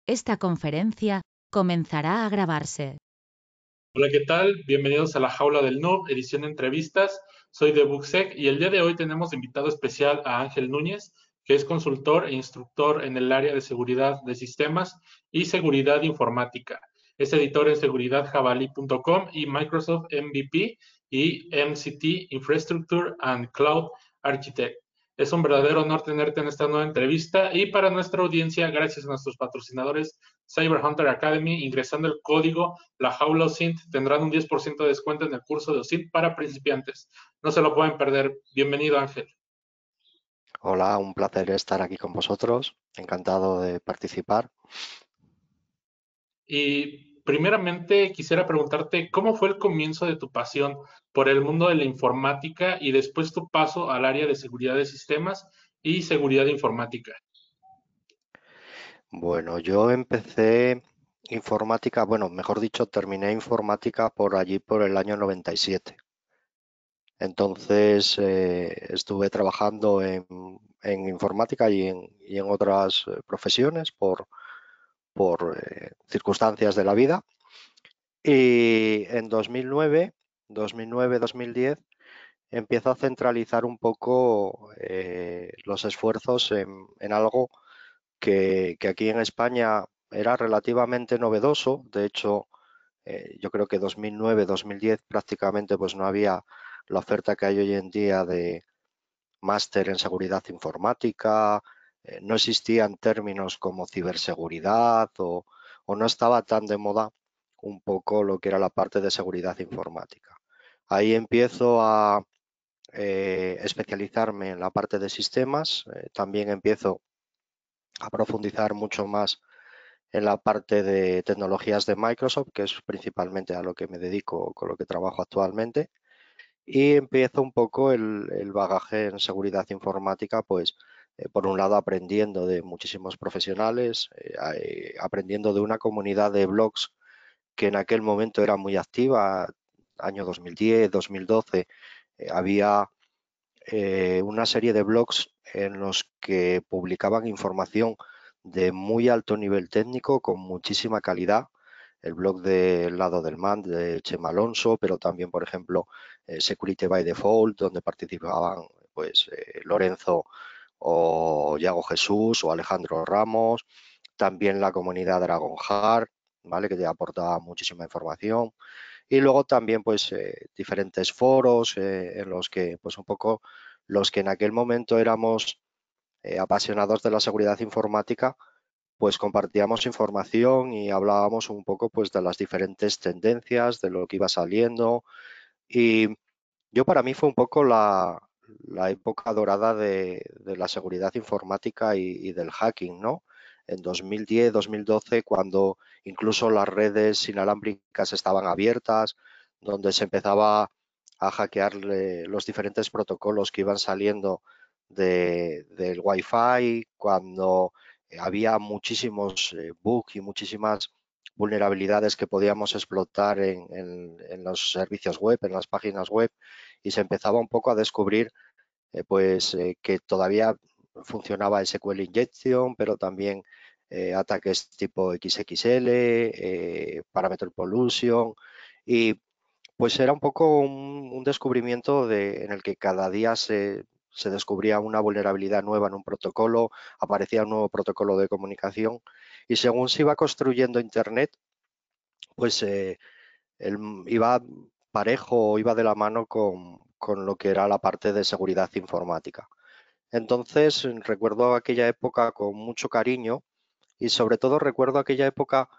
Esta conferencia comenzará a grabarse. Hola, ¿qué tal? Bienvenidos a la Jaula del Noob, edición de entrevistas. Soy de Bugsec y el día de hoy tenemos invitado especial a Ángel Núñez, que es consultor e instructor en el área de seguridad de sistemas y seguridad informática. Es editor en seguridadjabalí.com y Microsoft MVP y MCT Infrastructure and Cloud Architect. Es un verdadero honor tenerte en esta nueva entrevista y para nuestra audiencia, gracias a nuestros patrocinadores Cyber Hunter Academy, ingresando el código La Jaula OSINT tendrán un 10% de descuento en el curso de OSINT para principiantes. No se lo pueden perder. Bienvenido, Ángel. Hola, un placer estar aquí con vosotros. Encantado de participar. Y primeramente quisiera preguntarte cómo fue el comienzo de tu pasión por el mundo de la informática y después tu paso al área de seguridad de sistemas y seguridad informática. Bueno, yo empecé informática, bueno, mejor dicho, terminé informática por allí por el año 97. Entonces estuve trabajando en informática y en otras profesiones por circunstancias de la vida. Y en 2009-2010 empiezo a centralizar un poco los esfuerzos en algo que aquí en España era relativamente novedoso. De hecho, yo creo que 2009-2010 prácticamente pues no había la oferta que hay hoy en día de máster en seguridad informática, no existían términos como ciberseguridad o no estaba tan de moda un poco lo que era la parte de seguridad informática. Ahí empiezo a especializarme en la parte de sistemas, también empiezo a profundizar mucho más en la parte de tecnologías de Microsoft, que es principalmente a lo que me dedico, con lo que trabajo actualmente, y empiezo un poco el bagaje en seguridad informática, pues por un lado aprendiendo de muchísimos profesionales, aprendiendo de una comunidad de blogs que en aquel momento era muy activa, año 2010, 2012, había una serie de blogs en los que publicaban información de muy alto nivel técnico, con muchísima calidad. El blog del lado del MAN de Chema Alonso, pero también, por ejemplo, Security by Default, donde participaban pues Lorenzo o Yago Jesús o Alejandro Ramos. También la comunidad Dragonheart, ¿vale? Que te aportaba muchísima información. Y luego también pues diferentes foros en los que pues un poco los que en aquel momento éramos apasionados de la seguridad informática, pues compartíamos información y hablábamos un poco pues de las diferentes tendencias, de lo que iba saliendo. Y yo para mí fue un poco la época dorada de la seguridad informática y del hacking, ¿no? En 2010, 2012, cuando incluso las redes inalámbricas estaban abiertas, donde se empezaba a hackear los diferentes protocolos que iban saliendo del Wi-Fi, cuando había muchísimos bugs y muchísimas vulnerabilidades que podíamos explotar en los servicios web, en las páginas web, y se empezaba un poco a descubrir que todavía funcionaba SQL Injection, pero también ataques tipo XXL, Parameter Pollution, y pues era un poco un descubrimiento en el que cada día se descubría una vulnerabilidad nueva en un protocolo, aparecía un nuevo protocolo de comunicación, y según se iba construyendo Internet, pues iba parejo, iba de la mano con lo que era la parte de seguridad informática. Entonces recuerdo aquella época con mucho cariño y sobre todo recuerdo aquella época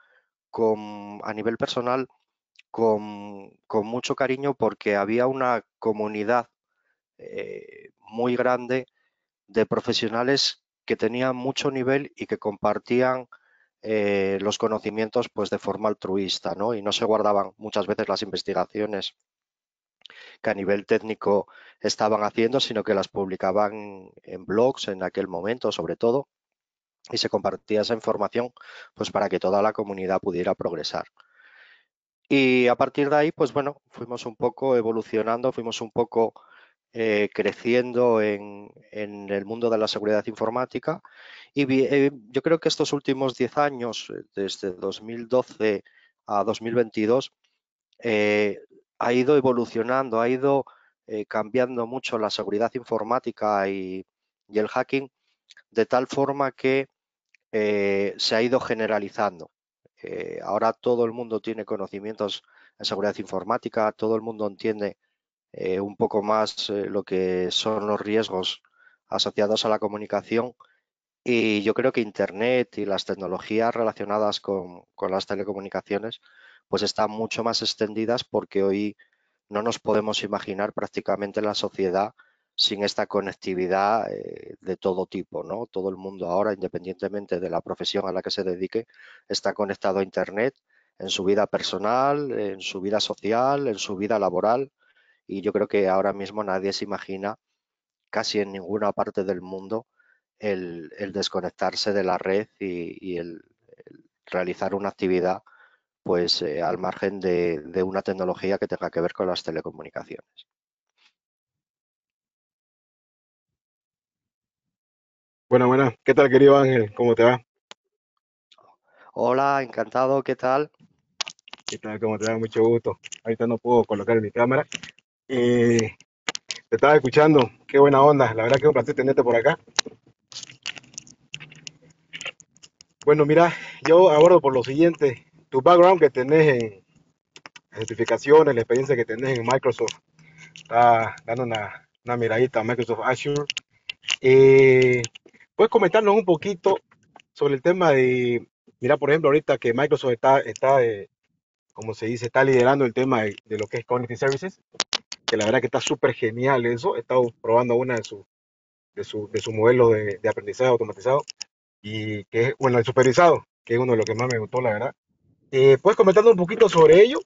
a nivel personal con mucho cariño porque había una comunidad muy grande de profesionales que tenían mucho nivel y que compartían los conocimientos pues de forma altruista, ¿no? Y no se guardaban muchas veces las investigaciones que a nivel técnico estaban haciendo, sino que las publicaban en blogs en aquel momento, sobre todo, y se compartía esa información pues para que toda la comunidad pudiera progresar. Y a partir de ahí, pues bueno, fuimos un poco evolucionando, fuimos un poco creciendo en el mundo de la seguridad informática y yo creo que estos últimos 10 años, desde 2012 a 2022, ha ido evolucionando, ha ido cambiando mucho la seguridad informática y el hacking, de tal forma que se ha ido generalizando. Ahora todo el mundo tiene conocimientos en seguridad informática, todo el mundo entiende un poco más lo que son los riesgos asociados a la comunicación, y yo creo que Internet y las tecnologías relacionadas con las telecomunicaciones pues están mucho más extendidas, porque hoy no nos podemos imaginar prácticamente la sociedad sin esta conectividad de todo tipo, ¿no? Todo el mundo ahora, independientemente de la profesión a la que se dedique, está conectado a Internet en su vida personal, en su vida social, en su vida laboral, y yo creo que ahora mismo nadie se imagina, casi en ninguna parte del mundo, el desconectarse de la red y el realizar una actividad pues al margen de una tecnología que tenga que ver con las telecomunicaciones. Buena, buena. ¿Qué tal, querido Ángel? ¿Cómo te va? Hola, encantado, ¿qué tal? ¿Qué tal? ¿Cómo te va? Mucho gusto. Ahorita no puedo colocar mi cámara. Eh, Te estaba escuchando. Qué buena onda. La verdad que es un placer tenerte por acá. Bueno, mira, yo abordo por lo siguiente. Tu background que tenés en certificaciones, la experiencia que tenés en Microsoft, está dando una miradita a Microsoft Azure. Eh, ¿Puedes comentarnos un poquito sobre el tema de, mira, por ejemplo, ahorita que Microsoft está como se dice, está liderando el tema de lo que es Community Services, que la verdad que está súper genial eso. He estado probando una de su modelo de aprendizaje automatizado y que es, bueno, el supervisado, que es uno de los que más me gustó, la verdad. ¿Puedes comentarnos un poquito sobre ello?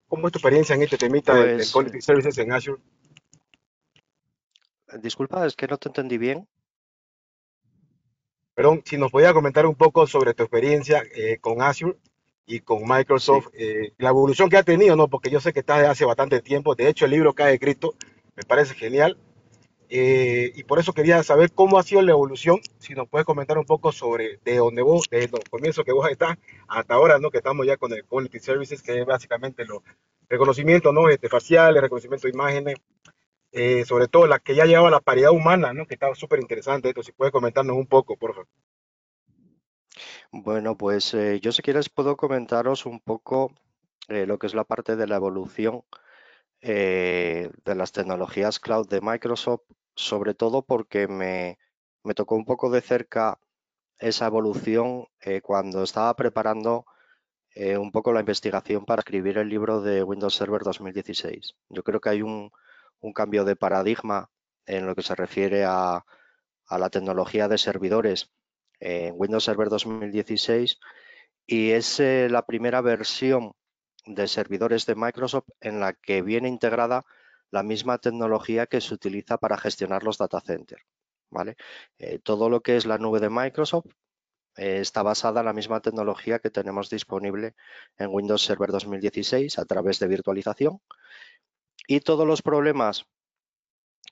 ¿Cómo es tu experiencia en este temita del Pues, Quality Services en Azure? disculpa, es que no te entendí bien. Perdón, si nos podías comentar un poco sobre tu experiencia con Azure y con Sí, Microsoft, la evolución que ha tenido, ¿no? Porque yo sé que estás desde hace bastante tiempo. De hecho, el libro que has escrito me parece genial. Y por eso quería saber cómo ha sido la evolución, si nos puedes comentar un poco sobre de dónde vos, desde el comienzo que vos estás hasta ahora, ¿no? Que estamos ya con el Quality Services, que es básicamente los reconocimientos, ¿no? Faciales, reconocimiento de imágenes, sobre todo la que ya llevaba la paridad humana, ¿no? Que estaba súper interesante esto, si puedes comentarnos un poco, por favor. bueno, pues yo, si quieres, puedo comentaros un poco lo que es la parte de la evolución de las tecnologías cloud de Microsoft, sobre todo porque me tocó un poco de cerca esa evolución cuando estaba preparando un poco la investigación para escribir el libro de Windows Server 2016. Yo creo que hay un cambio de paradigma en lo que se refiere a la tecnología de servidores en Windows Server 2016, y es la primera versión de servidores de Microsoft en la que viene integrada la misma tecnología que se utiliza para gestionar los data centers, ¿vale? Todo lo que es la nube de Microsoft está basada en la misma tecnología que tenemos disponible en Windows Server 2016 a través de virtualización, y todos los problemas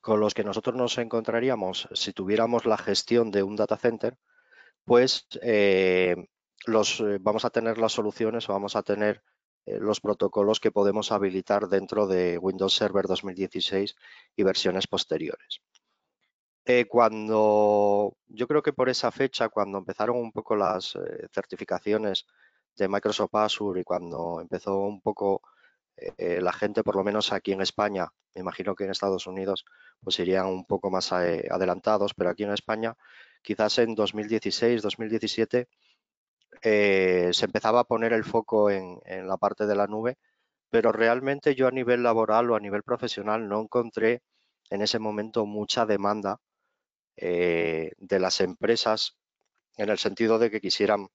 con los que nosotros nos encontraríamos si tuviéramos la gestión de un data center, pues vamos a tener las soluciones, o vamos a tener los protocolos que podemos habilitar dentro de Windows Server 2016 y versiones posteriores. Cuando yo creo que por esa fecha, cuando empezaron un poco las certificaciones de Microsoft Azure, y cuando empezó un poco la gente, por lo menos aquí en España, me imagino que en Estados Unidos pues irían un poco más adelantados, pero aquí en España, quizás en 2016, 2017, se empezaba a poner el foco en la parte de la nube, pero realmente yo, a nivel laboral o a nivel profesional, no encontré en ese momento mucha demanda de las empresas, en el sentido de que quisieran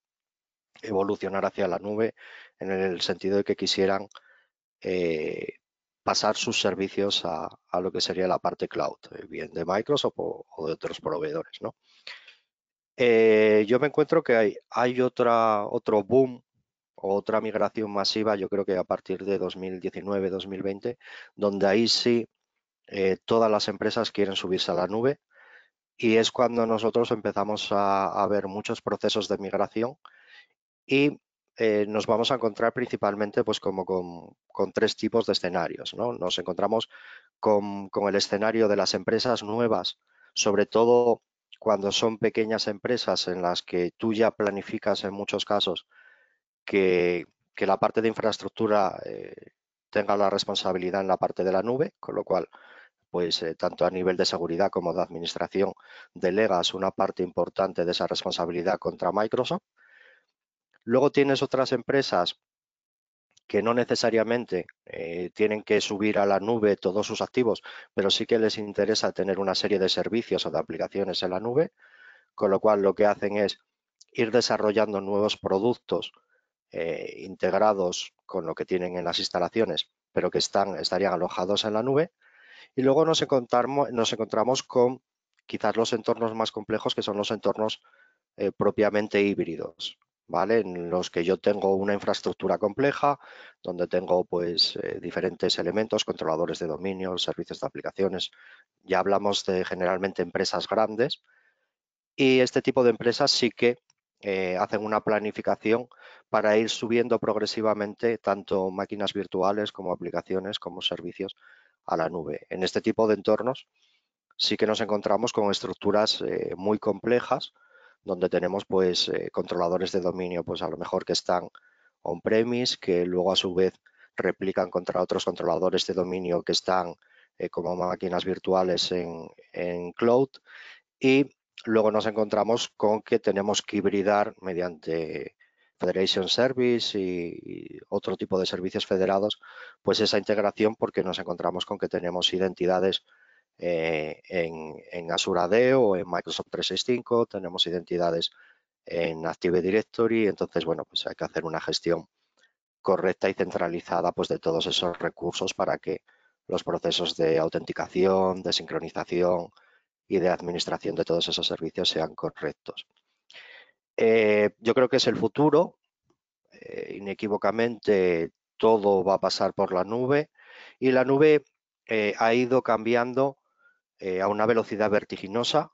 evolucionar hacia la nube, en el sentido de que quisieran eh, pasar sus servicios a lo que sería la parte cloud, bien de Microsoft o de otros proveedores, ¿no? Yo me encuentro que hay otro boom o otra migración masiva, yo creo que a partir de 2019-2020, donde ahí sí todas las empresas quieren subirse a la nube y es cuando nosotros empezamos a ver muchos procesos de migración y nos vamos a encontrar principalmente pues como con tres tipos de escenarios, ¿no? Nos encontramos con el escenario de las empresas nuevas, sobre todo cuando son pequeñas empresas en las que tú ya planificas en muchos casos que la parte de infraestructura tenga la responsabilidad en la parte de la nube, con lo cual pues tanto a nivel de seguridad como de administración delegas una parte importante de esa responsabilidad contra Microsoft. Luego tienes otras empresas que no necesariamente tienen que subir a la nube todos sus activos, pero sí que les interesa tener una serie de servicios o de aplicaciones en la nube, con lo cual lo que hacen es ir desarrollando nuevos productos integrados con lo que tienen en las instalaciones, pero que estarían alojados en la nube. Y luego nos encontramos con quizás los entornos más complejos, que son los entornos propiamente híbridos, ¿vale? En los que yo tengo una infraestructura compleja, donde tengo pues diferentes elementos, controladores de dominio, servicios de aplicaciones. Ya hablamos de generalmente empresas grandes y este tipo de empresas sí que hacen una planificación para ir subiendo progresivamente tanto máquinas virtuales como aplicaciones como servicios a la nube. En este tipo de entornos sí que nos encontramos con estructuras muy complejas donde tenemos pues controladores de dominio pues a lo mejor que están on-premise, que luego a su vez replican contra otros controladores de dominio que están como máquinas virtuales en cloud y luego nos encontramos con que tenemos que hibridar mediante Federation Service y otro tipo de servicios federados, pues esa integración porque nos encontramos con que tenemos identidades en Azure AD o en Microsoft 365, tenemos identidades en Active Directory, entonces, bueno, pues hay que hacer una gestión correcta y centralizada pues de todos esos recursos para que los procesos de autenticación, de sincronización y de administración de todos esos servicios sean correctos. Yo creo que es el futuro, inequívocamente todo va a pasar por la nube y la nube ha ido cambiando a una velocidad vertiginosa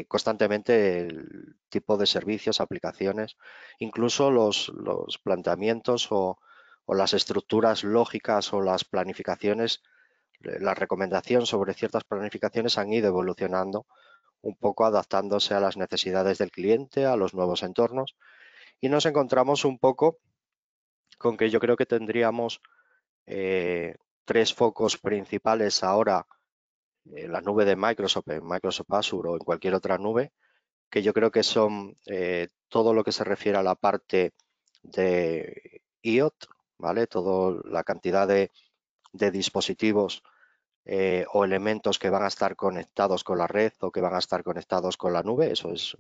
constantemente el tipo de servicios, aplicaciones, incluso los planteamientos o las estructuras lógicas o las planificaciones, la recomendación sobre ciertas planificaciones han ido evolucionando un poco adaptándose a las necesidades del cliente, a los nuevos entornos y nos encontramos un poco con que yo creo que tendríamos tres focos principales ahora en la nube de Microsoft, en Microsoft Azure o en cualquier otra nube, que yo creo que son todo lo que se refiere a la parte de IoT, ¿vale? Toda la cantidad de dispositivos o elementos que van a estar conectados con la red o que van a estar conectados con la nube. Eso es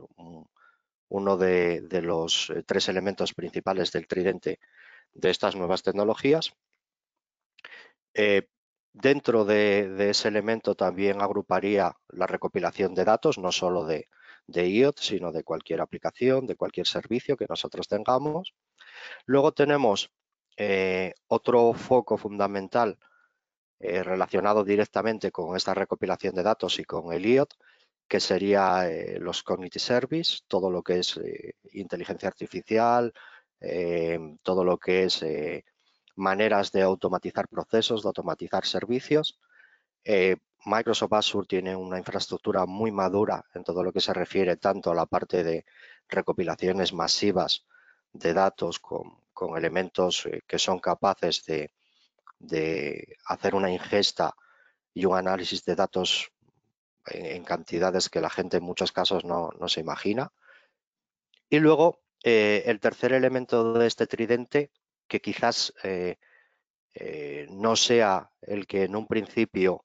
uno de los tres elementos principales del tridente de estas nuevas tecnologías. Dentro de ese elemento también agruparía la recopilación de datos, no solo de IoT, sino de cualquier aplicación, de cualquier servicio que nosotros tengamos. Luego tenemos otro foco fundamental relacionado directamente con esta recopilación de datos y con el IoT, que sería los Cognitive Service, todo lo que es inteligencia artificial, todo lo que es maneras de automatizar procesos, de automatizar servicios. Microsoft Azure tiene una infraestructura muy madura en todo lo que se refiere tanto a la parte de recopilaciones masivas de datos con elementos que son capaces de hacer una ingesta y un análisis de datos en cantidades que la gente en muchos casos no se imagina. Y luego el tercer elemento de este tridente, que quizás no sea el que en un principio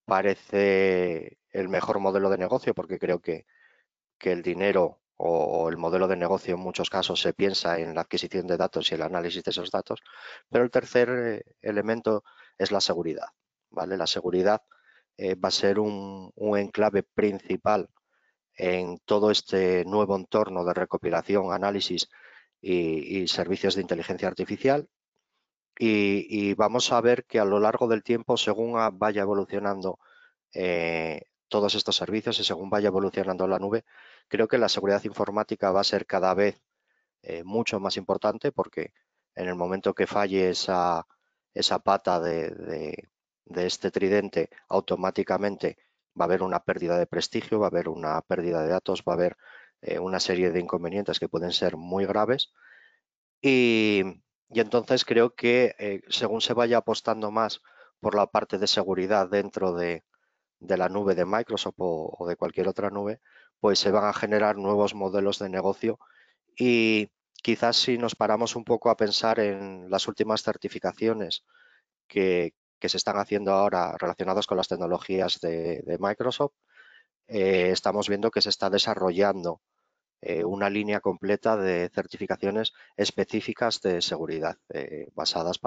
parece el mejor modelo de negocio, porque creo que el dinero o el modelo de negocio en muchos casos se piensa en la adquisición de datos y el análisis de esos datos, pero el tercer elemento es la seguridad, ¿vale? La seguridad va a ser un enclave principal en todo este nuevo entorno de recopilación, análisis y servicios de inteligencia artificial. y vamos a ver que a lo largo del tiempo, según vaya evolucionando todos estos servicios y según vaya evolucionando la nube, creo que la seguridad informática va a ser cada vez mucho más importante, porque en el momento que falle esa pata de este tridente, automáticamente va a haber una pérdida de prestigio, va a haber una pérdida de datos, va a haber una serie de inconvenientes que pueden ser muy graves. Y, y entonces creo que según se vaya apostando más por la parte de seguridad dentro de la nube de Microsoft o de cualquier otra nube, pues se van a generar nuevos modelos de negocio. Y quizás si nos paramos un poco a pensar en las últimas certificaciones que se están haciendo ahora relacionadas con las tecnologías de Microsoft, estamos viendo que se está desarrollando una línea completa de certificaciones específicas de seguridad basadas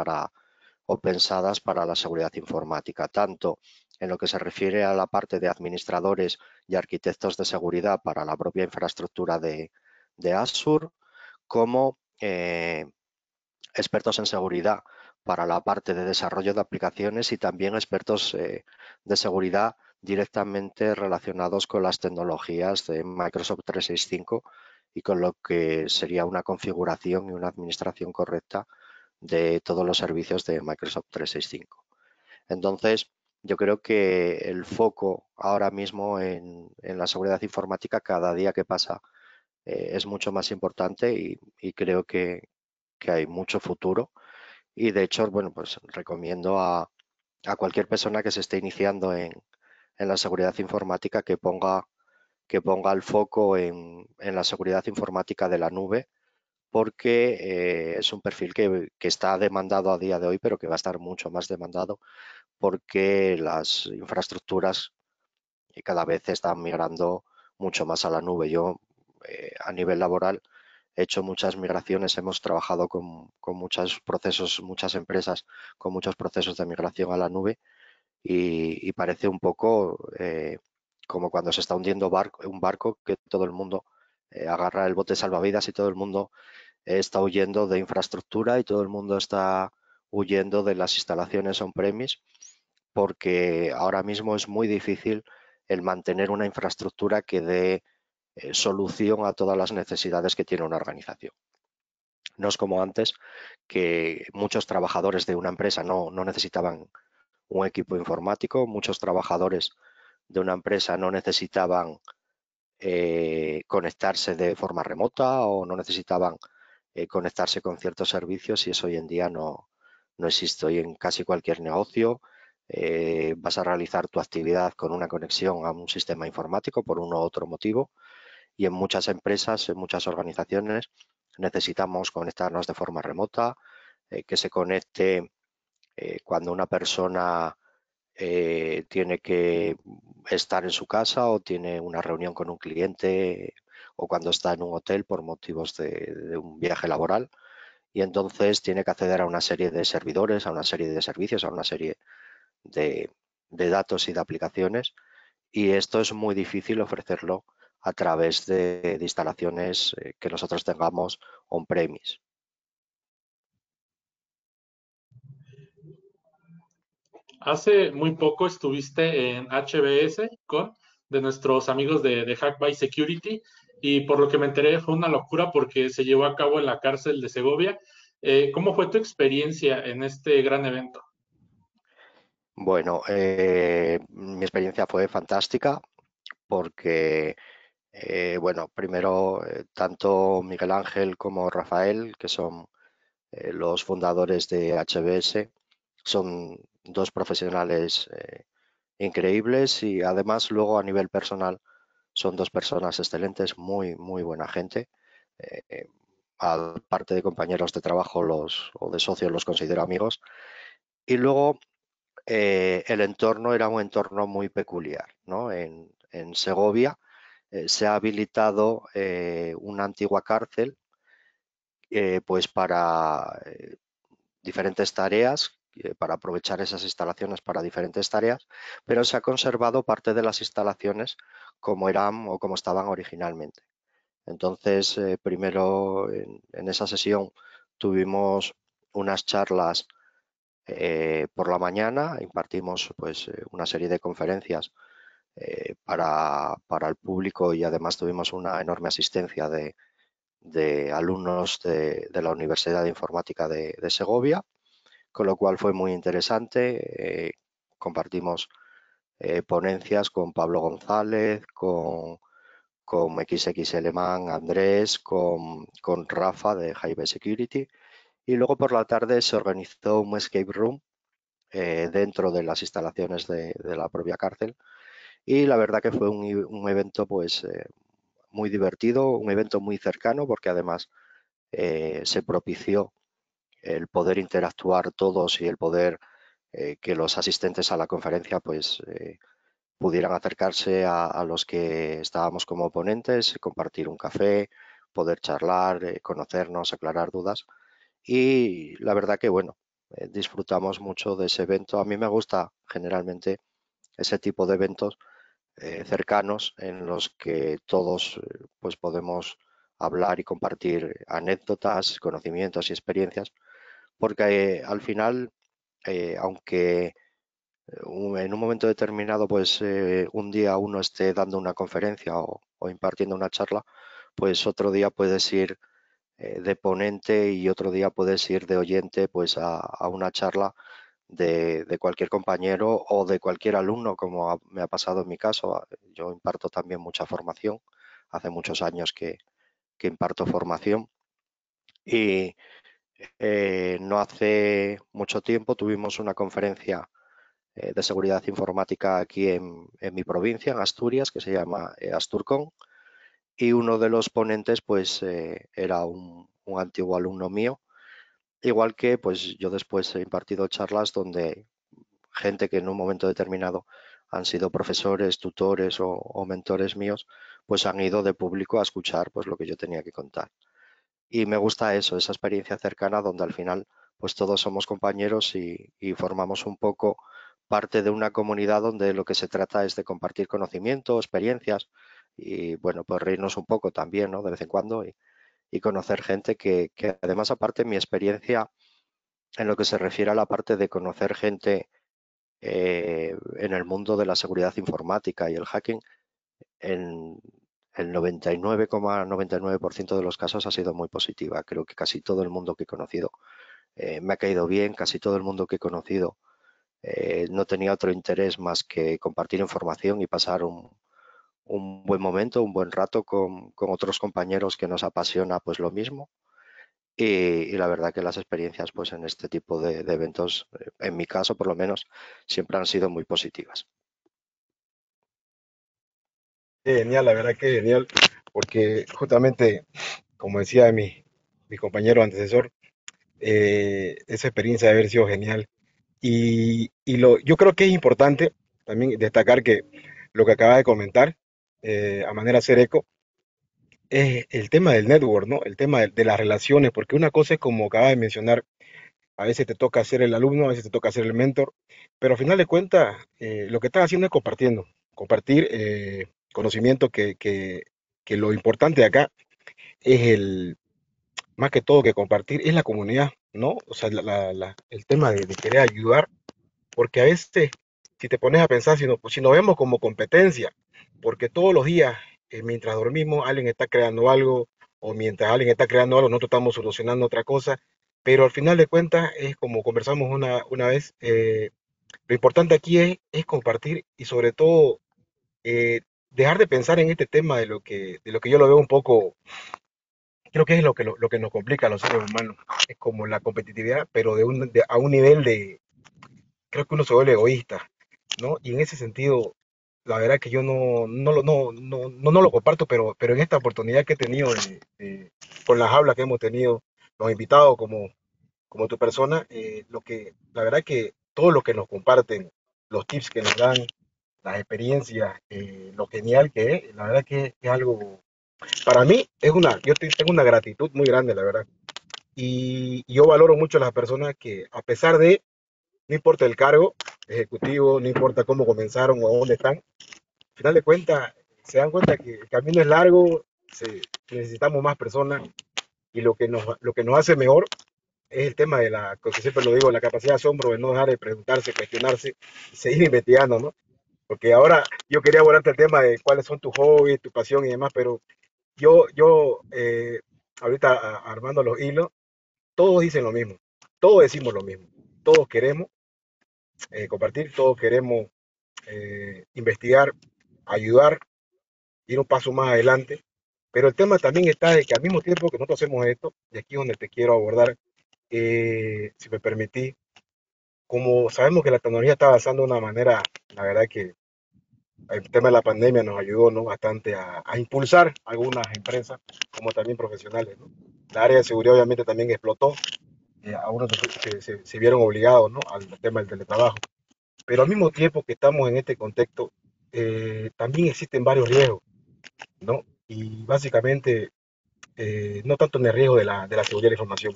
o pensadas para la seguridad informática, tanto en lo que se refiere a la parte de administradores y arquitectos de seguridad para la propia infraestructura de Azure, como expertos en seguridad para la parte de desarrollo de aplicaciones y también expertos de seguridad directamente relacionados con las tecnologías de Microsoft 365 y con lo que sería una configuración y una administración correcta de todos los servicios de Microsoft 365. Entonces, yo creo que el foco ahora mismo en la seguridad informática cada día que pasa es mucho más importante y creo que hay mucho futuro. Y de hecho, bueno, pues recomiendo a cualquier persona que se esté iniciando en la seguridad informática que ponga el foco en la seguridad informática de la nube, porque es un perfil que está demandado a día de hoy, pero que va a estar mucho más demandado porque las infraestructuras cada vez están migrando mucho más a la nube. Yo, a nivel laboral, he hecho muchas migraciones, hemos trabajado con muchos procesos, muchas empresas con muchos procesos de migración a la nube y parece un poco como cuando se está hundiendo un barco que todo el mundo agarra el bote salvavidas y todo el mundo está huyendo de infraestructura y todo el mundo está huyendo de las instalaciones on-premise, porque ahora mismo es muy difícil el mantener una infraestructura que dé solución a todas las necesidades que tiene una organización. No es como antes, que muchos trabajadores de una empresa no necesitaban un equipo informático, muchos trabajadores de una empresa no necesitaban conectarse de forma remota o no necesitaban conectarse con ciertos servicios, y eso hoy en día no existe. Hoy en casi cualquier negocio vas a realizar tu actividad con una conexión a un sistema informático por uno u otro motivo, y en muchas empresas, en muchas organizaciones, necesitamos conectarnos de forma remota, que se conecte cuando una persona tiene que estar en su casa o tiene una reunión con un cliente o cuando está en un hotel por motivos de un viaje laboral, y entonces tiene que acceder a una serie de servidores, a una serie de servicios, a una serie de, de datos y de aplicaciones, y esto es muy difícil ofrecerlo a través de instalaciones que nosotros tengamos on-premise. Hace muy poco estuviste en HBS de nuestros amigos de Hack by Security, y por lo que me enteré fue una locura porque se llevó a cabo en la cárcel de Segovia. ¿Cómo fue tu experiencia en este gran evento? Bueno, mi experiencia fue fantástica porque, bueno, primero, tanto Miguel Ángel como Rafael, que son los fundadores de HBS, son dos profesionales increíbles, y además luego a nivel personal son dos personas excelentes, muy buena gente. Eh, Aparte de compañeros de trabajo o de socios, los considero amigos. Y luego el entorno era un entorno muy peculiar, ¿no? En Segovia se ha habilitado una antigua cárcel pues para diferentes tareas, para aprovechar esas instalaciones para diferentes tareas, pero se ha conservado parte de las instalaciones como eran o como estaban originalmente. Entonces, primero en esa sesión tuvimos unas charlas Por la mañana impartimos pues una serie de conferencias para el público y además tuvimos una enorme asistencia de alumnos de la Universidad de Informática de Segovia, con lo cual fue muy interesante. Compartimos ponencias con Pablo González, con XX Alemán, Andrés, con Rafa de Hive Security. Y luego por la tarde se organizó un escape room dentro de las instalaciones de la propia cárcel. Y la verdad que fue un evento pues muy divertido, un evento muy cercano porque además se propició el poder interactuar todos y el poder que los asistentes a la conferencia pues pudieran acercarse a los que estábamos como ponentes, compartir un café, poder charlar, conocernos, aclarar dudas. Y la verdad que, bueno, disfrutamos mucho de ese evento. A mí me gusta generalmente ese tipo de eventos cercanos en los que todos pues podemos hablar y compartir anécdotas, conocimientos y experiencias, porque al final, aunque en un momento determinado, pues un día uno esté dando una conferencia o impartiendo una charla, pues otro día puedes ir de ponente y otro día puedes ir de oyente pues a una charla de cualquier compañero o de cualquier alumno, como me ha pasado en mi caso. Yo imparto también mucha formación, hace muchos años que imparto formación y no hace mucho tiempo tuvimos una conferencia de seguridad informática aquí en mi provincia, en Asturias, que se llama Asturcon, y uno de los ponentes pues era un antiguo alumno mío, igual que pues yo después he impartido charlas donde gente que en un momento determinado han sido profesores, tutores o mentores míos, pues han ido de público a escuchar pues lo que yo tenía que contar. Y me gusta eso, esa experiencia cercana donde al final pues todos somos compañeros y formamos un poco parte de una comunidad donde lo que se trata es de compartir conocimiento, experiencias y bueno, pues reírnos un poco también, ¿no? De vez en cuando y conocer gente que además aparte mi experiencia en lo que se refiere a la parte de conocer gente en el mundo de la seguridad informática y el hacking, en el 99,99% de los casos ha sido muy positiva. Creo que casi todo el mundo que he conocido me ha caído bien, casi todo el mundo que he conocido no tenía otro interés más que compartir información y pasar un buen momento, un buen rato con otros compañeros que nos apasiona pues lo mismo. Y la verdad que las experiencias pues en este tipo de eventos, en mi caso por lo menos, siempre han sido muy positivas. Genial, la verdad que genial, porque justamente, como decía mi compañero antecesor, esa experiencia de haber sido genial. Yo creo que es importante también destacar que lo que acaba de comentar, a manera de hacer eco, es el tema del network, ¿no? El tema de las relaciones, porque una cosa es como acaba de mencionar, a veces te toca ser el alumno, a veces te toca ser el mentor, pero al final de cuentas, lo que estás haciendo es compartiendo, compartir conocimiento que lo importante acá es más que todo que compartir, es la comunidad, ¿no? O sea, el tema de querer ayudar, porque a veces, si te pones a pensar, si nos vemos como competencia, porque todos los días, mientras dormimos, alguien está creando algo, o mientras alguien está creando algo, nosotros estamos solucionando otra cosa, pero al final de cuentas, es como conversamos una vez, lo importante aquí es compartir y sobre todo dejar de pensar en este tema de lo que yo lo veo un poco, creo que es lo que nos complica a los seres humanos, es como la competitividad, pero a un nivel creo que uno se vuelve egoísta, ¿no? Y en ese sentido, la verdad que yo no lo comparto, pero en esta oportunidad que he tenido con las hablas que hemos tenido, los invitados como tu persona, la verdad que todo lo que nos comparten, los tips que nos dan, las experiencias, lo genial que es, la verdad que es algo, para mí tengo una gratitud muy grande, la verdad. Y yo valoro mucho a las personas que, a pesar de, no importa el cargo ejecutivo, no importa cómo comenzaron o dónde están, al final de cuentas se dan cuenta que el camino es largo, que necesitamos más personas y lo que nos hace mejor es el tema de la, que siempre lo digo, la capacidad de asombro, de no dejar de preguntarse, cuestionarse y seguir investigando, ¿no? Porque ahora yo quería abordarte el tema de cuáles son tus hobbies, tu pasión y demás, pero yo ahorita armando los hilos, todos dicen lo mismo, todos decimos lo mismo, todos queremos compartir, todos queremos investigar, ayudar, ir un paso más adelante, pero el tema también está de que al mismo tiempo que nosotros hacemos esto, y aquí es donde te quiero abordar, si me permitís, como sabemos que la tecnología está avanzando de una manera, la verdad que el tema de la pandemia nos ayudó, ¿no? Bastante a impulsar algunas empresas, como también profesionales, ¿no? La área de seguridad obviamente también explotó, algunos se vieron obligados, ¿no? Al tema del teletrabajo. Pero al mismo tiempo que estamos en este contexto, también existen varios riesgos, ¿no? Y básicamente, no tanto en el riesgo de la seguridad de la información,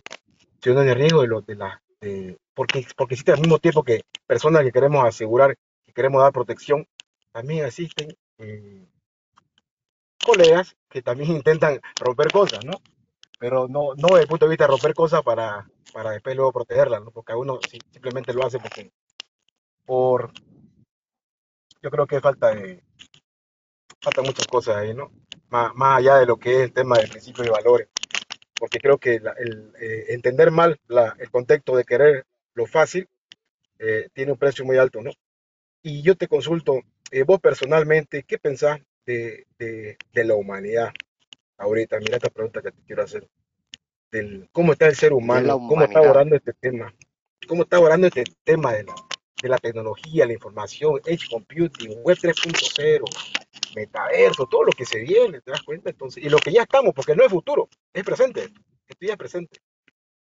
sino en el riesgo porque existe al mismo tiempo que personas que queremos asegurar, que queremos dar protección, también existen colegas que también intentan romper cosas, ¿no? Pero no desde el punto de vista de romper cosas para después luego protegerlas, ¿no? Porque a uno simplemente lo hace por, yo creo que falta muchas cosas ahí, ¿no? Más allá de lo que es el tema de principios y valores, porque creo que entender mal el contexto de querer lo fácil tiene un precio muy alto, ¿no? Y yo te consulto, vos personalmente, ¿qué pensás de la humanidad ahorita? Mira esta pregunta que te quiero hacer. ¿Cómo está el ser De la humano? ¿Cómo está humanidad. abordando este tema? ¿Cómo está abordando este tema de la tecnología, la información, edge computing, web 3.0, metaverso, todo lo que se viene, ¿te das cuenta? Entonces, y lo que ya estamos, porque no es futuro, es presente, esto ya es presente.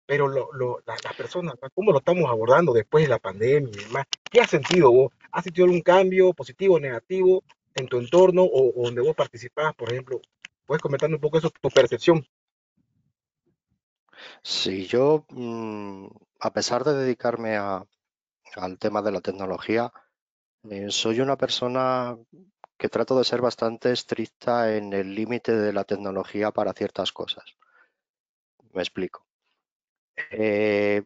Pero las personas, ¿cómo lo estamos abordando después de la pandemia y demás? ¿Qué has sentido vos? ¿Has sentido algún cambio positivo o negativo en tu entorno o donde vos participás, por ejemplo? ¿Puedes comentarme un poco eso, tu percepción? Si yo, a pesar de dedicarme al tema de la tecnología, soy una persona que trato de ser bastante estricta en el límite de la tecnología para ciertas cosas. Me explico. Eh,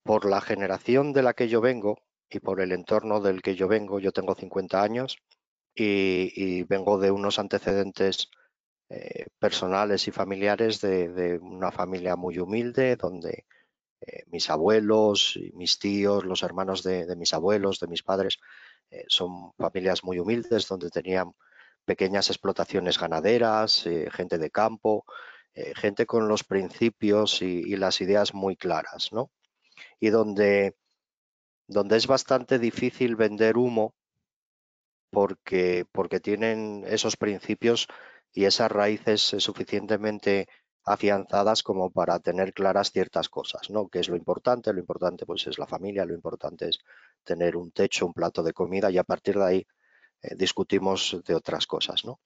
por la generación de la que yo vengo y por el entorno del que yo vengo, yo tengo 50 años y vengo de unos antecedentes personales y familiares de una familia muy humilde, donde mis abuelos, y mis tíos, los hermanos de mis abuelos, de mis padres, son familias muy humildes, donde tenían pequeñas explotaciones ganaderas, gente de campo, gente con los principios y las ideas muy claras, ¿no? Y donde es bastante difícil vender humo porque tienen esos principios y esas raíces suficientemente afianzadas como para tener claras ciertas cosas, ¿no? ¿Qué es lo importante? Lo importante pues es la familia, lo importante es tener un techo, un plato de comida y a partir de ahí discutimos de otras cosas, ¿no?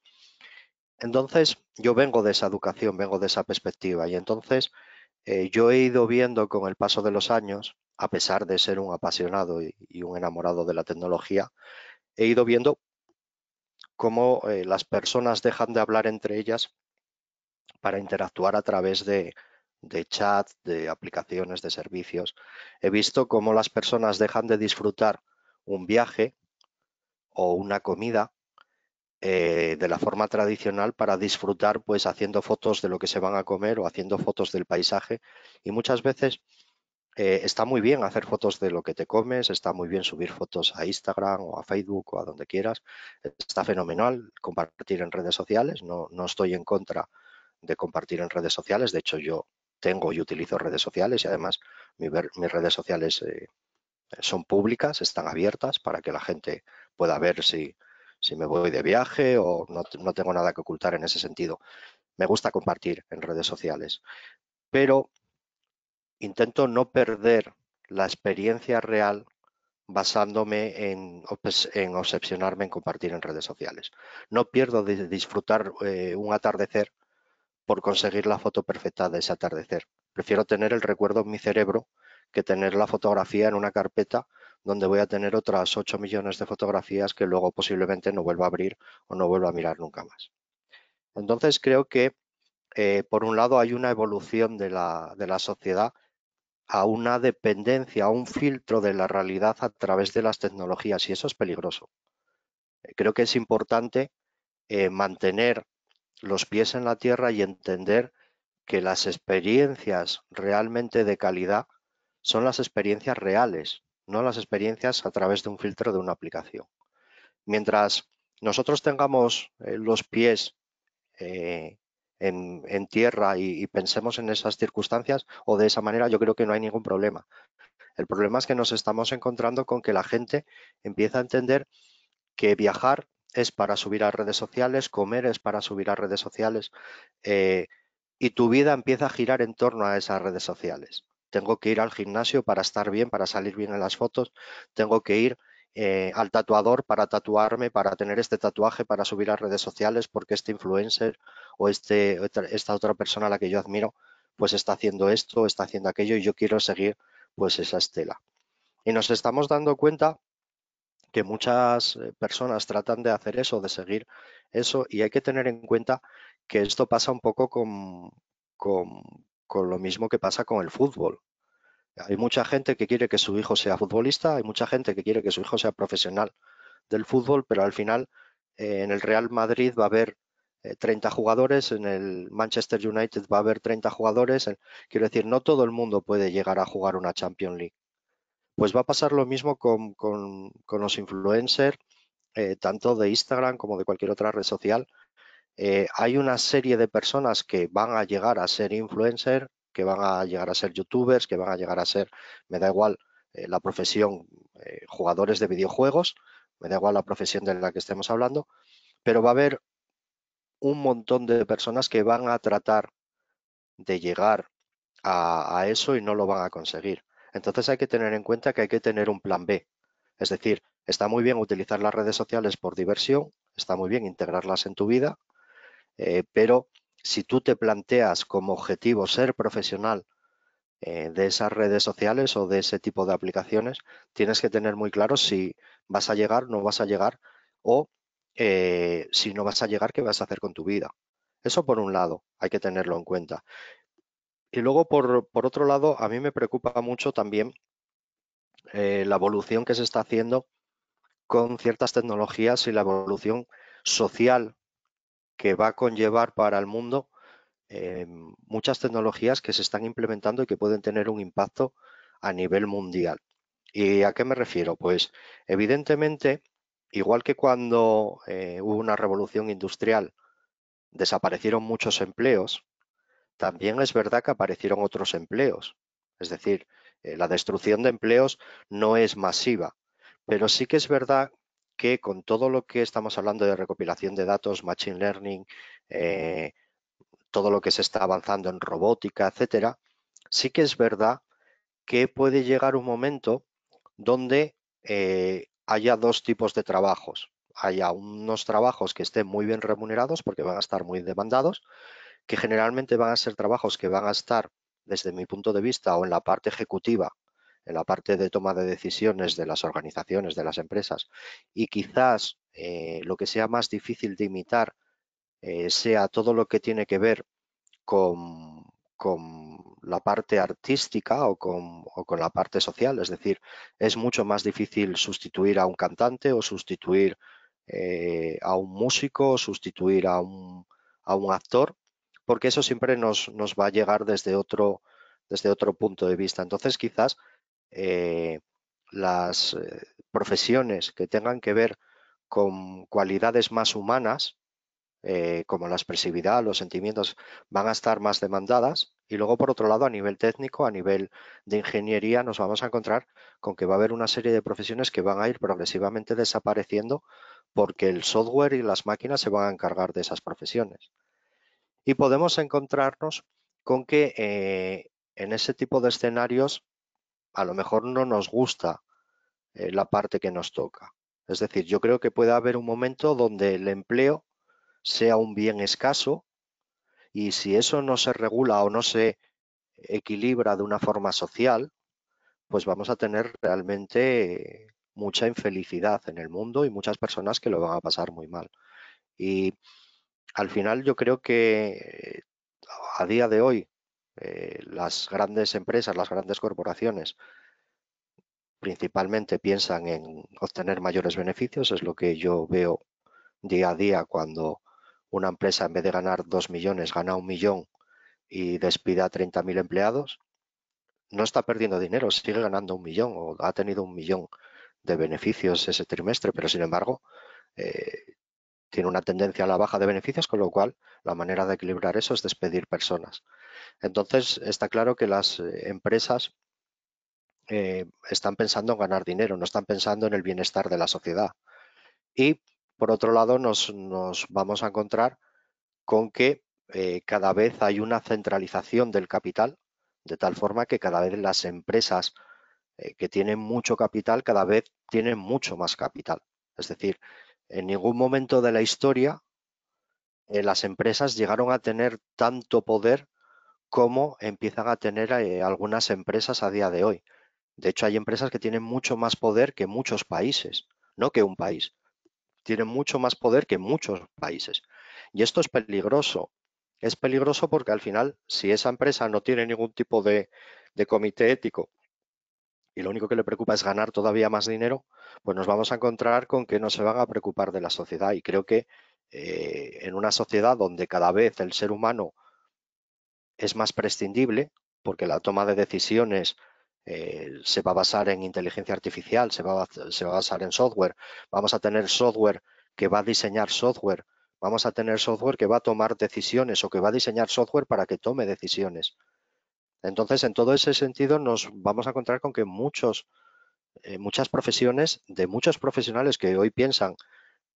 Entonces, yo vengo de esa educación, vengo de esa perspectiva y entonces yo he ido viendo con el paso de los años, a pesar de ser un apasionado y un enamorado de la tecnología, he ido viendo cómo las personas dejan de hablar entre ellas para interactuar a través de chat, de aplicaciones, de servicios. He visto cómo las personas dejan de disfrutar un viaje o una comida de la forma tradicional para disfrutar pues haciendo fotos de lo que se van a comer o haciendo fotos del paisaje y muchas veces está muy bien hacer fotos de lo que te comes, está muy bien subir fotos a Instagram o a Facebook o a donde quieras, está fenomenal compartir en redes sociales, no estoy en contra de compartir en redes sociales, de hecho yo tengo y utilizo redes sociales y además mis redes sociales son públicas, están abiertas para que la gente pueda ver si me voy de viaje o no tengo nada que ocultar en ese sentido. Me gusta compartir en redes sociales, pero intento no perder la experiencia real basándome en obsesionarme en compartir en redes sociales. No pierdo de disfrutar un atardecer por conseguir la foto perfecta de ese atardecer. Prefiero tener el recuerdo en mi cerebro que tener la fotografía en una carpeta donde voy a tener otras 8 millones de fotografías que luego posiblemente no vuelva a abrir o no vuelva a mirar nunca más. Entonces creo que por un lado hay una evolución de la sociedad a una dependencia, a un filtro de la realidad a través de las tecnologías, y eso es peligroso. Creo que es importante mantener los pies en la tierra y entender que las experiencias realmente de calidad son las experiencias reales, no las experiencias a través de un filtro de una aplicación. Mientras nosotros tengamos los pies en tierra y pensemos en esas circunstancias o de esa manera, yo creo que no hay ningún problema. El problema es que nos estamos encontrando con que la gente empieza a entender que viajar es para subir a redes sociales, comer es para subir a redes sociales, eh, y tu vida empieza a girar en torno a esas redes sociales. Tengo que ir al gimnasio para estar bien, para salir bien en las fotos, tengo que ir al tatuador para tatuarme, para tener este tatuaje, para subir a redes sociales, porque este influencer o esta otra persona a la que yo admiro, pues está haciendo esto, está haciendo aquello y yo quiero seguir pues esa estela. Y nos estamos dando cuenta que muchas personas tratan de hacer eso, de seguir eso, y hay que tener en cuenta que esto pasa un poco con, con lo mismo que pasa con el fútbol. Hay mucha gente que quiere que su hijo sea futbolista, hay mucha gente que quiere que su hijo sea profesional del fútbol, pero al final en el Real Madrid va a haber 30 jugadores, en el Manchester United va a haber 30 jugadores. Quiero decir, no todo el mundo puede llegar a jugar una Champions League. Pues va a pasar lo mismo con los influencers, tanto de Instagram como de cualquier otra red social. Hay una serie de personas que van a llegar a ser influencers, que van a llegar a ser youtubers, que van a llegar a ser, me da igual la profesión, jugadores de videojuegos, me da igual la profesión de la que estemos hablando, pero va a haber un montón de personas que van a tratar de llegar a eso y no lo van a conseguir. Entonces hay que tener en cuenta que hay que tener un plan B. Es decir, está muy bien utilizar las redes sociales por diversión, está muy bien integrarlas en tu vida, pero si tú te planteas como objetivo ser profesional de esas redes sociales o de ese tipo de aplicaciones, tienes que tener muy claro si vas a llegar, no vas a llegar o si no vas a llegar, qué vas a hacer con tu vida. Eso por un lado, hay que tenerlo en cuenta. Y luego, por otro lado, a mí me preocupa mucho también la evolución que se está haciendo con ciertas tecnologías y la evolución social que va a conllevar para el mundo muchas tecnologías que se están implementando y que pueden tener un impacto a nivel mundial. ¿Y a qué me refiero? Pues evidentemente, igual que cuando hubo una revolución industrial, desaparecieron muchos empleos, también es verdad que aparecieron otros empleos. Es decir, la destrucción de empleos no es masiva, pero sí que es verdad que con todo lo que estamos hablando de recopilación de datos, machine learning, eh, todo lo que se está avanzando en robótica, etcétera, sí que es verdad que puede llegar un momento donde haya dos tipos de trabajos. Haya unos trabajos que estén muy bien remunerados porque van a estar muy demandados, que generalmente van a ser trabajos que van a estar, desde mi punto de vista, o en la parte ejecutiva, en la parte de toma de decisiones de las organizaciones, de las empresas, y quizás lo que sea más difícil de imitar sea todo lo que tiene que ver con la parte artística o con la parte social. Es decir, es mucho más difícil sustituir a un cantante o sustituir a un músico o sustituir a un actor, porque eso siempre nos va a llegar desde otro punto de vista. Entonces, quizás las profesiones que tengan que ver con cualidades más humanas, como la expresividad, los sentimientos, van a estar más demandadas. Y luego, por otro lado, a nivel técnico, a nivel de ingeniería, nos vamos a encontrar con que va a haber una serie de profesiones que van a ir progresivamente desapareciendo porque el software y las máquinas se van a encargar de esas profesiones. Y podemos encontrarnos con que en ese tipo de escenarios a lo mejor no nos gusta la parte que nos toca. Es decir, yo creo que puede haber un momento donde el empleo sea un bien escaso y si eso no se regula o no se equilibra de una forma social, pues vamos a tener realmente mucha infelicidad en el mundo y muchas personas que lo van a pasar muy mal. Y al final yo creo que a día de hoy las grandes empresas, las grandes corporaciones, principalmente piensan en obtener mayores beneficios. Es lo que yo veo día a día cuando una empresa, en vez de ganar 2 millones, gana 1 millón y despide a 30.000 empleados. No está perdiendo dinero, sigue ganando 1 millón o ha tenido 1 millón de beneficios ese trimestre, pero sin embargo tiene una tendencia a la baja de beneficios, con lo cual la manera de equilibrar eso es despedir personas. Entonces está claro que las empresas están pensando en ganar dinero, no están pensando en el bienestar de la sociedad. Y por otro lado nos vamos a encontrar con que cada vez hay una centralización del capital, de tal forma que cada vez las empresas que tienen mucho capital, cada vez tienen mucho más capital. Es decir, en ningún momento de la historia las empresas llegaron a tener tanto poder como empiezan a tener algunas empresas a día de hoy. De hecho, hay empresas que tienen mucho más poder que muchos países, no que un país. Tienen mucho más poder que muchos países. Y esto es peligroso. Es peligroso porque al final, si esa empresa no tiene ningún tipo de comité ético y lo único que le preocupa es ganar todavía más dinero, pues nos vamos a encontrar con que no se van a preocupar de la sociedad. Y creo que en una sociedad donde cada vez el ser humano es más prescindible, porque la toma de decisiones se va a basar en inteligencia artificial, se va a basar en software. Vamos a tener software que va a diseñar software. Vamos a tener software que va a tomar decisiones o que va a diseñar software para que tome decisiones. Entonces, en todo ese sentido, nos vamos a encontrar con que muchas profesiones de muchos profesionales que hoy piensan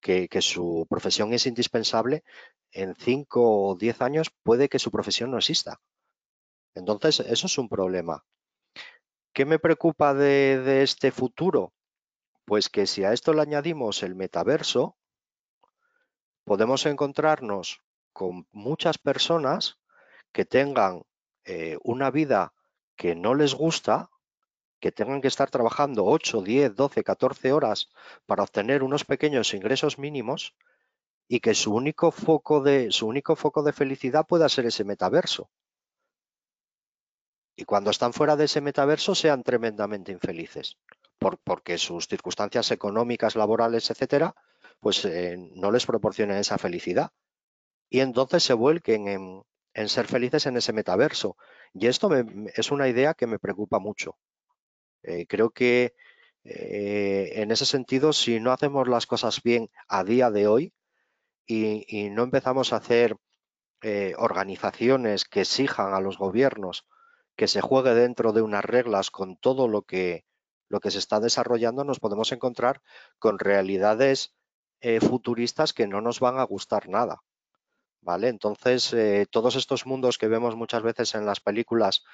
que su profesión es indispensable, en 5 o 10 años puede que su profesión no exista. Entonces, eso es un problema. ¿Qué me preocupa de este futuro? Pues que si a esto le añadimos el metaverso, podemos encontrarnos con muchas personas que tengan una vida que no les gusta, que tengan que estar trabajando 8, 10, 12, 14 horas para obtener unos pequeños ingresos mínimos y que su único foco de felicidad pueda ser ese metaverso. Y cuando están fuera de ese metaverso sean tremendamente infelices, porque sus circunstancias económicas, laborales, etcétera, pues no les proporcionan esa felicidad. Y entonces se vuelquen en ser felices en ese metaverso. Y esto es una idea que me preocupa mucho. Creo que en ese sentido, si no hacemos las cosas bien a día de hoy y no empezamos a hacer organizaciones que exijan a los gobiernos que se juegue dentro de unas reglas con todo lo que se está desarrollando, nos podemos encontrar con realidades futuristas que no nos van a gustar nada, ¿vale? Entonces, todos estos mundos que vemos muchas veces en las películas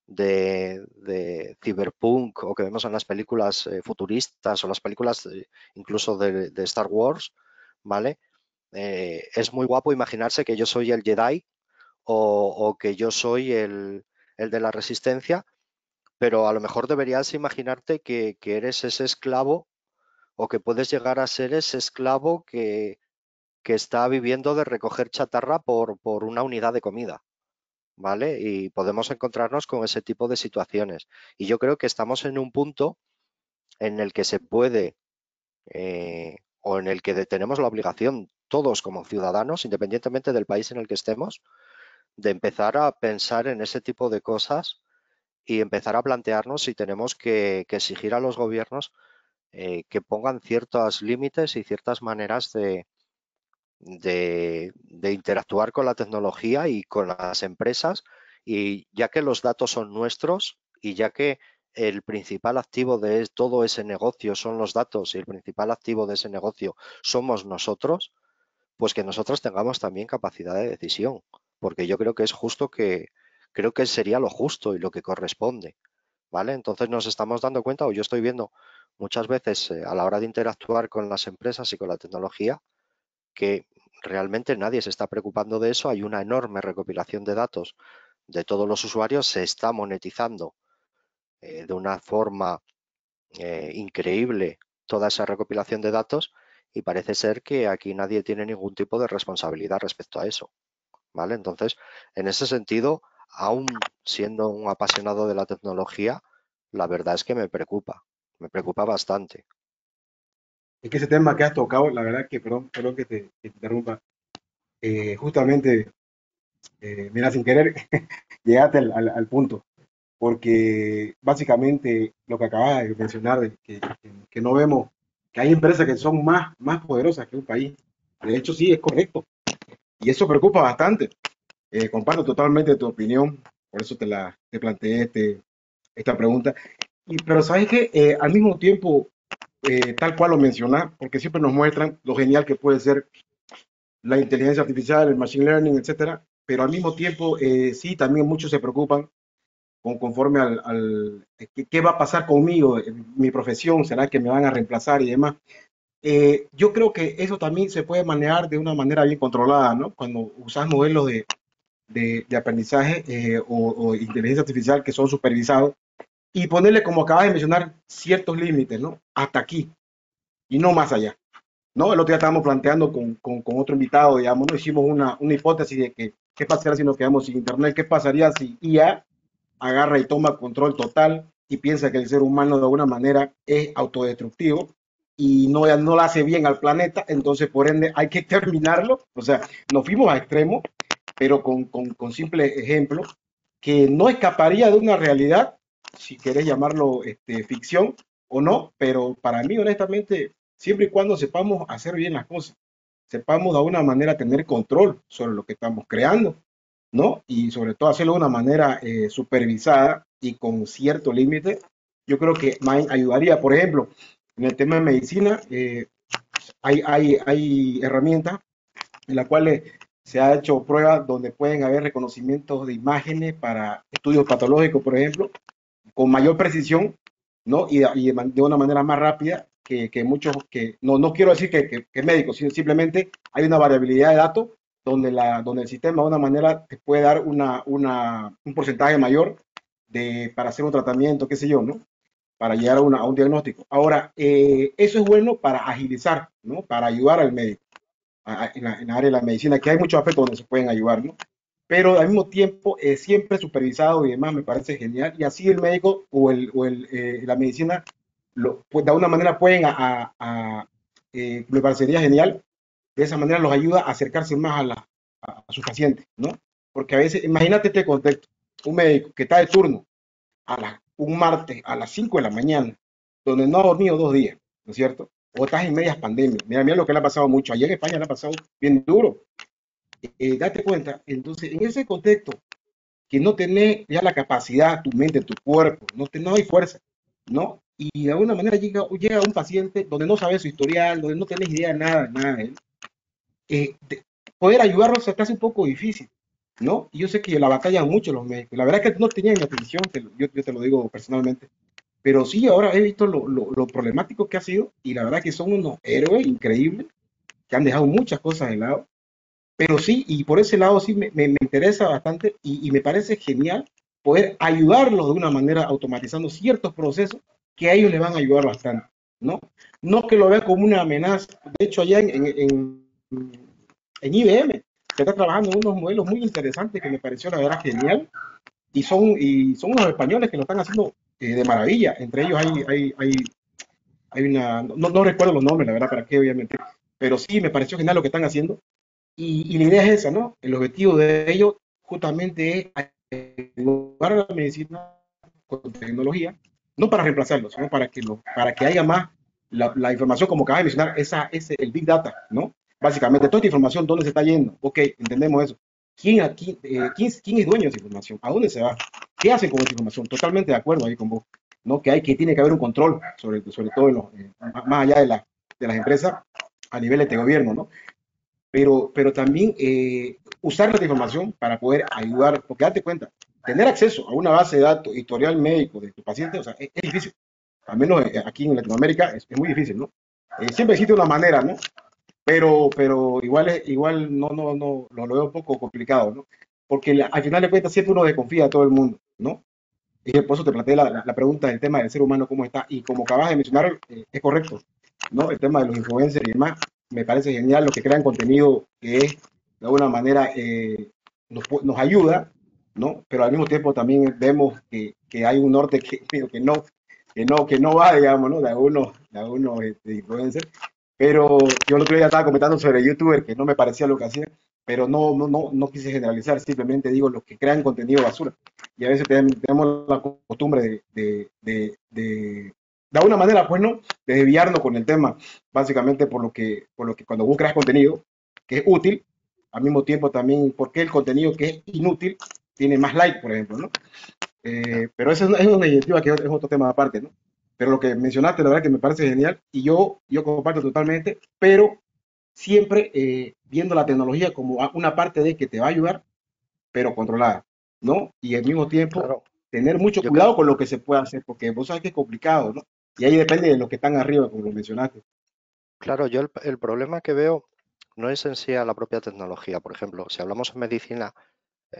de cyberpunk o que vemos en las películas futuristas o las películas incluso de Star Wars, ¿vale? Es muy guapo imaginarse que yo soy el Jedi o que yo soy el de la resistencia, pero a lo mejor deberías imaginarte que eres ese esclavo o que puedes llegar a ser ese esclavo que está viviendo de recoger chatarra por una unidad de comida, ¿vale? Y podemos encontrarnos con ese tipo de situaciones. Y yo creo que estamos en un punto en el que se puede o en el que tenemos la obligación todos como ciudadanos, independientemente del país en el que estemos, de empezar a pensar en ese tipo de cosas y empezar a plantearnos si tenemos que exigir a los gobiernos que pongan ciertos límites y ciertas maneras de interactuar con la tecnología y con las empresas, y ya que los datos son nuestros y ya que el principal activo de todo ese negocio son los datos y el principal activo de ese negocio somos nosotros, pues que nosotros tengamos también capacidad de decisión, porque yo creo que es justo creo que sería lo justo y lo que corresponde, ¿vale? Entonces nos estamos dando cuenta, o yo estoy viendo muchas veces a la hora de interactuar con las empresas y con la tecnología, que realmente nadie se está preocupando de eso. Hay una enorme recopilación de datos de todos los usuarios, se está monetizando de una forma increíble toda esa recopilación de datos y parece ser que aquí nadie tiene ningún tipo de responsabilidad respecto a eso. ¿vale? Entonces, en ese sentido, aún siendo un apasionado de la tecnología, la verdad es que me preocupa bastante. Es que ese tema que has tocado, la verdad que, perdón que te interrumpa, justamente, mira, sin querer, llegaste al punto, porque básicamente lo que acabas de mencionar, de que no vemos que hay empresas que son más poderosas que un país. De hecho, sí, es correcto. Y eso preocupa bastante. Comparto totalmente tu opinión, por eso te planteé esta pregunta. Pero sabes que al mismo tiempo, tal cual lo mencionas, porque siempre nos muestran lo genial que puede ser la inteligencia artificial, el machine learning, etcétera, pero al mismo tiempo, sí, también muchos se preocupan conforme qué va a pasar conmigo, mi profesión, será que me van a reemplazar y demás. Yo creo que eso también se puede manejar de una manera bien controlada, ¿no? Cuando usas modelos de aprendizaje o inteligencia artificial que son supervisados y ponerle, como acabas de mencionar, ciertos límites, ¿no? Hasta aquí y no más allá, ¿no? El otro día estábamos planteando con otro invitado, digamos, ¿no? Hicimos una hipótesis de que qué pasaría si nos quedamos sin internet, qué pasaría si IA agarra y toma control total y piensa que el ser humano de alguna manera es autodestructivo y no le hace bien al planeta, entonces por ende hay que terminarlo. O sea, nos fuimos a extremos, pero con simple ejemplo, que no escaparía de una realidad, si querés llamarlo ficción o no, pero para mí honestamente, siempre y cuando sepamos hacer bien las cosas, sepamos de alguna manera tener control sobre lo que estamos creando, ¿no? Y sobre todo hacerlo de una manera supervisada y con cierto límite, yo creo que ayudaría. Por ejemplo, en el tema de medicina, hay herramientas en las cuales se ha hecho pruebas donde pueden haber reconocimientos de imágenes para estudios patológicos, por ejemplo, con mayor precisión, ¿no? Y de una manera más rápida que muchos, que no quiero decir que médicos, sino simplemente hay una variabilidad de datos donde el sistema de una manera te puede dar un porcentaje mayor para hacer un tratamiento, qué sé yo, ¿no? Para llegar a un diagnóstico. Ahora, eso es bueno para agilizar, ¿no? Para ayudar al médico en la área de la medicina, que hay muchos aspectos donde se pueden ayudar, ¿no? Pero al mismo tiempo, siempre supervisado y demás, me parece genial. Y así el médico la medicina, pues, de alguna manera pueden, me parecería genial, de esa manera los ayuda a acercarse más a sus pacientes, ¿no? Porque a veces, imagínate este contexto, un médico que está de turno un martes a las 5 de la mañana, donde no ha dormido 2 días, ¿no es cierto? O estás en medias pandemias. Mira lo que le ha pasado mucho. Ayer en España le ha pasado bien duro. Date cuenta, entonces, en ese contexto, que no tenés ya la capacidad, tu mente, tu cuerpo, no hay fuerza, ¿no? Y de alguna manera llega un paciente donde no sabes su historial, donde no tenés idea de nada de él. Poder ayudarlo se te hace un poco difícil, ¿no? Y yo sé que la batallan mucho los médicos. La verdad es que no tenía mi atención, yo te lo digo personalmente. Pero sí, ahora he visto lo problemático que ha sido y la verdad que son unos héroes increíbles que han dejado muchas cosas de lado. Pero sí, y por ese lado sí me interesa bastante y me parece genial poder ayudarlos de una manera automatizando ciertos procesos que a ellos les van a ayudar bastante, ¿no? No que lo vean como una amenaza. De hecho, allá en IBM se está trabajando en unos modelos muy interesantes que me pareció la verdad genial y son unos españoles que lo están haciendo de maravilla. Entre ellos hay una, no recuerdo los nombres, la verdad, para qué obviamente, pero sí me pareció genial lo que están haciendo y la idea es esa, ¿no? El objetivo de ellos justamente es ayudar a la medicina con tecnología, no para reemplazarlo, sino para que haya más la información, como acabas de mencionar, el Big Data, ¿no? Básicamente, toda esta información, ¿dónde se está yendo? Ok, entendemos eso. ¿Quién es dueño de esa información? ¿A dónde se va? ¿Qué hacen con esa información? Totalmente de acuerdo ahí con vos, ¿no? Que tiene que haber un control, sobre todo más allá de las empresas a niveles de gobierno, ¿no? Pero también usar la información para poder ayudar, porque date cuenta, tener acceso a una base de datos, historial médico de tu paciente, o sea, es difícil, al menos aquí en Latinoamérica es muy difícil, ¿no? Siempre existe una manera, ¿no? Pero igual no, lo veo un poco complicado, ¿no? Porque al final de cuentas siempre uno desconfía de todo el mundo, ¿no? Y por eso te planteé la pregunta del tema del ser humano, cómo está, y como acabas de mencionar, es correcto, ¿no? El tema de los influencers y demás, me parece genial, los que crean contenido que es de alguna manera nos ayuda, ¿no? Pero al mismo tiempo también vemos que hay un norte que no va, digamos, ¿no? De algunos influencers. Pero yo el otro día estaba comentando sobre YouTuber que no me parecía lo que hacían, pero no quise generalizar, simplemente digo los que crean contenido basura. Y a veces tenemos la costumbre de alguna manera, pues no, de desviarnos con el tema, básicamente por lo que cuando vos creas contenido que es útil, al mismo tiempo también, porque el contenido que es inútil tiene más like, por ejemplo, ¿no? Pero eso es una iniciativa que es otro tema aparte, ¿no? Pero lo que mencionaste, la verdad que me parece genial y yo comparto totalmente, pero siempre viendo la tecnología como una parte de que te va a ayudar, pero controlada, ¿no? Y al mismo tiempo Claro, tener mucho yo creo, cuidado con lo que se puede hacer, porque vos sabes que es complicado, ¿no? Y ahí depende de los que están arriba, como lo mencionaste. claro, yo el problema que veo no es en sí a la propia tecnología. Por ejemplo, si hablamos en medicina,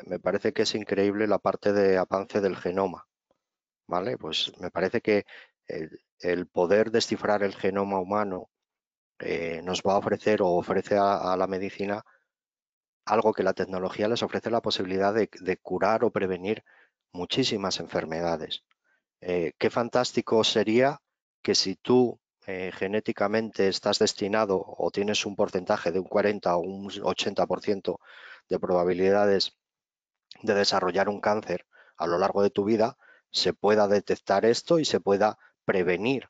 me parece que es increíble la parte de avance del genoma, ¿vale? Pues me parece que el poder descifrar el genoma humano nos va a ofrecer o ofrece a la medicina algo que la tecnología les ofrece la posibilidad de curar o prevenir muchísimas enfermedades. Qué fantástico sería que si tú genéticamente estás destinado o tienes un porcentaje de un 40 o un 80% de probabilidades de desarrollar un cáncer a lo largo de tu vida, se pueda detectar esto y se pueda prevenir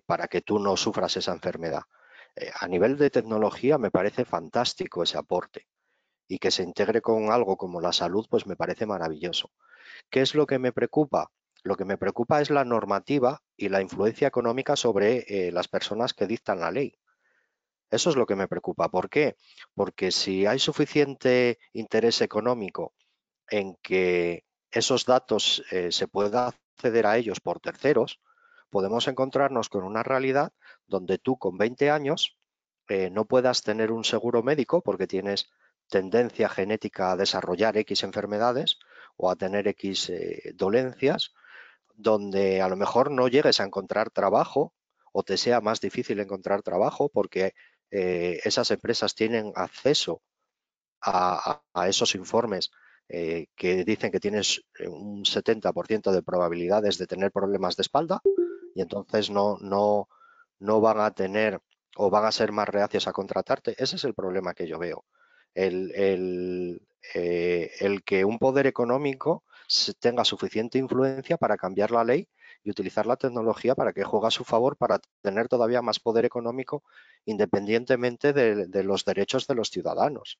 para que tú no sufras esa enfermedad. A nivel de tecnología me parece fantástico ese aporte y que se integre con algo como la salud, pues me parece maravilloso. ¿Qué es lo que me preocupa? Lo que me preocupa es la normativa y la influencia económica sobre las personas que dictan la ley. Eso es lo que me preocupa. ¿Por qué? Porque si hay suficiente interés económico en que esos datos se pueda acceder a ellos por terceros, podemos encontrarnos con una realidad donde tú con 20 años no puedas tener un seguro médico porque tienes tendencia genética a desarrollar X enfermedades o a tener X dolencias, donde a lo mejor no llegues a encontrar trabajo o te sea más difícil encontrar trabajo porque esas empresas tienen acceso a esos informes que dicen que tienes un 70% de probabilidades de tener problemas de espalda y entonces no van a tener o van a ser más reacios a contratarte. Ese es el problema que yo veo. El que un poder económico tenga suficiente influencia para cambiar la ley y utilizar la tecnología para que juegue a su favor para tener todavía más poder económico independientemente de los derechos de los ciudadanos.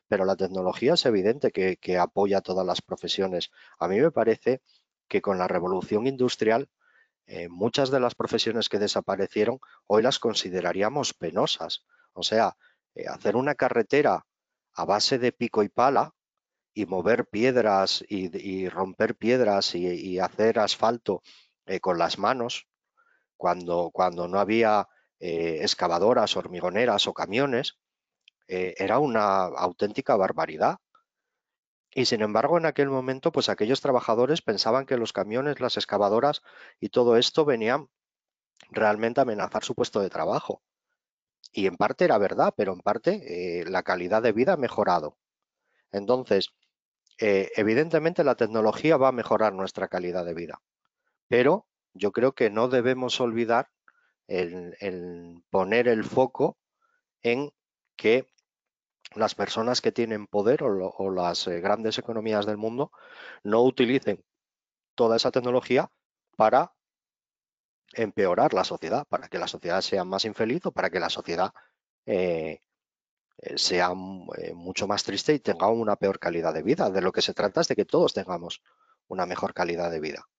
Pero la tecnología es evidente que apoya a todas las profesiones. A mí me parece que con la revolución industrial muchas de las profesiones que desaparecieron hoy las consideraríamos penosas. O sea, hacer una carretera a base de pico y pala y mover piedras y romper piedras y hacer asfalto con las manos cuando no había excavadoras, hormigoneras o camiones, era una auténtica barbaridad. Y sin embargo, en aquel momento, pues aquellos trabajadores pensaban que los camiones, las excavadoras y todo esto venían realmente a amenazar su puesto de trabajo. Y en parte era verdad, pero en parte la calidad de vida ha mejorado. Entonces, evidentemente la tecnología va a mejorar nuestra calidad de vida, pero yo creo que no debemos olvidar el poner el foco en que las personas que tienen poder o las grandes economías del mundo no utilicen toda esa tecnología para empeorar la sociedad, para que la sociedad sea más infeliz o para que la sociedad eh, sea mucho más triste y tenga una peor calidad de vida. De lo que se trata es de que todos tengamos una mejor calidad de vida.